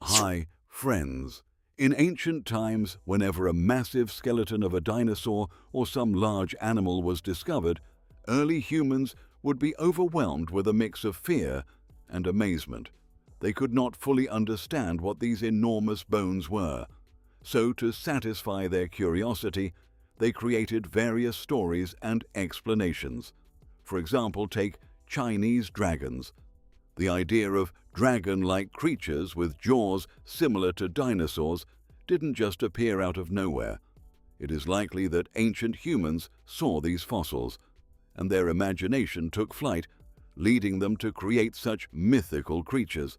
Hi, friends. In ancient times, whenever a massive skeleton of a dinosaur or some large animal was discovered, early humans would be overwhelmed with a mix of fear and amazement. They could not fully understand what these enormous bones were. So, to satisfy their curiosity, they created various stories and explanations. For example, take Chinese dragons. The idea of dragon-like creatures with jaws similar to dinosaurs didn't just appear out of nowhere. It is likely that ancient humans saw these fossils, and their imagination took flight, leading them to create such mythical creatures.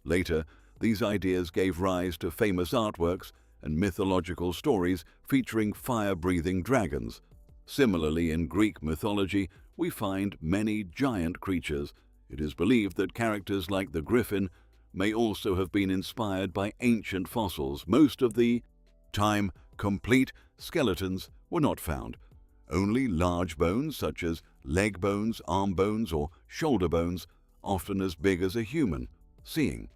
Later, these ideas gave rise to famous artworks and mythological stories featuring fire-breathing dragons. Similarly, in Greek mythology, we find many giant creatures. It is believed that characters like the griffin may also have been inspired by ancient fossils. Most of the time, complete skeletons were not found. Only large bones such as leg bones, arm bones, or shoulder bones, often as big as a human, seeing.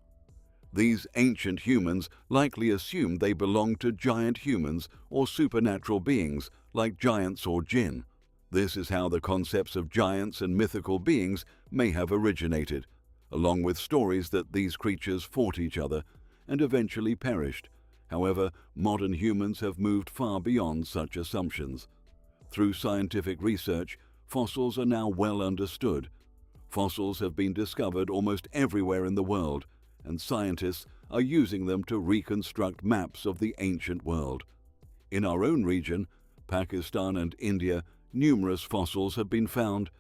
These ancient humans likely assumed they belonged to giant humans or supernatural beings like giants or jinn. This is how the concepts of giants and mythical beings may have originated, along with stories that these creatures fought each other and eventually perished. However, modern humans have moved far beyond such assumptions. Through scientific research, fossils are now well understood. Fossils have been discovered almost everywhere in the world, and scientists are using them to reconstruct maps of the ancient world. In our own region, Pakistan and India, numerous fossils have been found.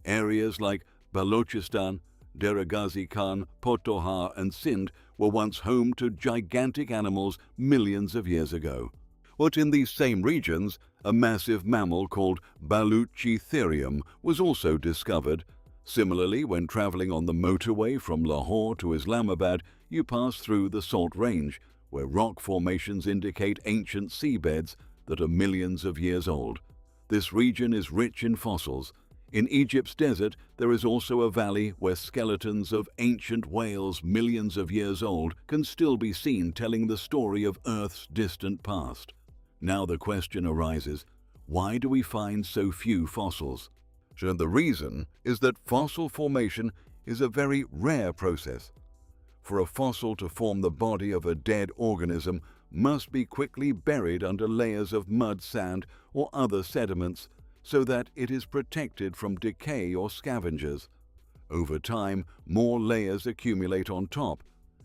Areas like Balochistan, Dera Ghazi Khan, Pothohar and Sindh were once home to gigantic animals millions of years ago. But in these same regions, a massive mammal called Baluchitherium was also discovered. Similarly, when traveling on the motorway from Lahore to Islamabad, you pass through the Salt Range, where rock formations indicate ancient seabeds that are millions of years old. This region is rich in fossils. In Egypt's desert, there is also a valley where skeletons of ancient whales millions of years old can still be seen, telling the story of Earth's distant past. Now the question arises, why do we find so few fossils? So the reason is that fossil formation is a very rare process. For a fossil to form, the body of a dead organism must be quickly buried under layers of mud, sand, or other sediments so that it is protected from decay or scavengers. Over time, more layers accumulate on top,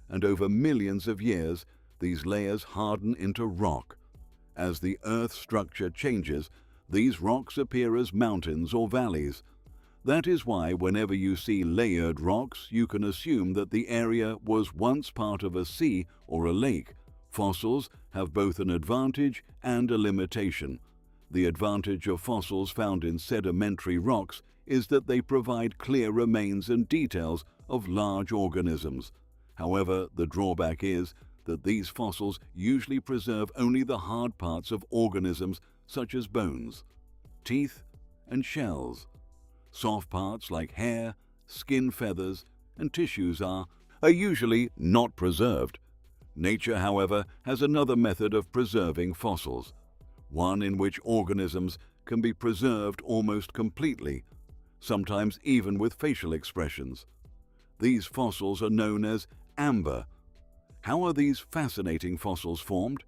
and over millions of years, these layers harden into rock. As the Earth's structure changes, these rocks appear as mountains or valleys. That is why whenever you see layered rocks, you can assume that the area was once part of a sea or a lake. Fossils have both an advantage and a limitation. The advantage of fossils found in sedimentary rocks is that they provide clear remains and details of large organisms. However, the drawback is that these fossils usually preserve only the hard parts of organisms such as bones, teeth, and shells. Soft parts like hair, skin, feathers, and tissues are usually not preserved. Nature, however, has another method of preserving fossils, one in which organisms can be preserved almost completely, sometimes even with facial expressions. These fossils are known as amber. How are these fascinating fossils formed?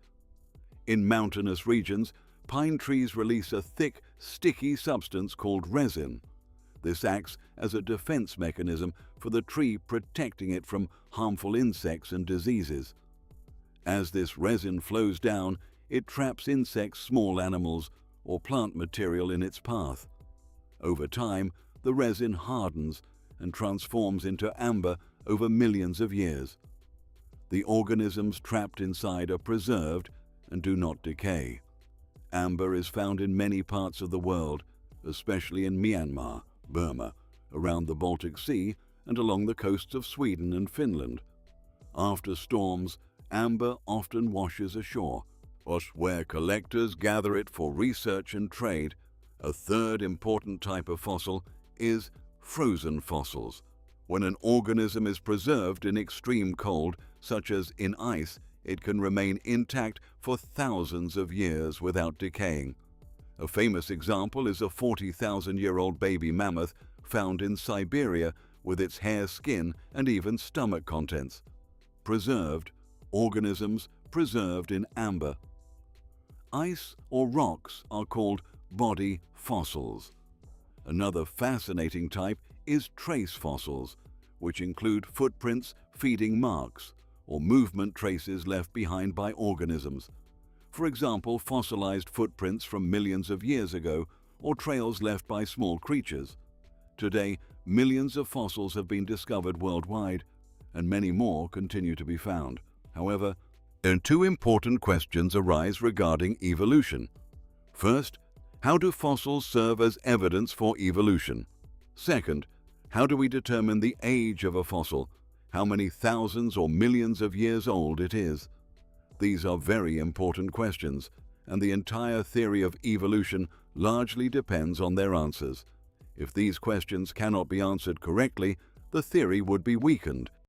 In mountainous regions, pine trees release a thick, sticky substance called resin. This acts as a defense mechanism for the tree, protecting it from harmful insects and diseases. As this resin flows down, it traps insects, small animals, or plant material in its path. Over time, the resin hardens and transforms into amber over millions of years. The organisms trapped inside are preserved and do not decay. Amber is found in many parts of the world, especially in Myanmar, Burma, around the Baltic Sea, and along the coasts of Sweden and Finland. After storms, amber often washes ashore, where collectors gather it for research and trade. A third important type of fossil is frozen fossils. When an organism is preserved in extreme cold, such as in ice, it can remain intact for thousands of years without decaying. A famous example is a 40,000-year-old baby mammoth found in Siberia with its hair, skin, and even stomach contents. Preserved organisms preserved in amber. Ice or rocks are called body fossils. Another fascinating type is trace fossils, which include footprints, feeding marks, or movement traces left behind by organisms. For example, fossilized footprints from millions of years ago or trails left by small creatures. Today, millions of fossils have been discovered worldwide, and many more continue to be found. However, two important questions arise regarding evolution. First, how do fossils serve as evidence for evolution? Second, how do we determine the age of a fossil, how many thousands or millions of years old it is? These are very important questions, and the entire theory of evolution largely depends on their answers. If these questions cannot be answered correctly, the theory would be weakened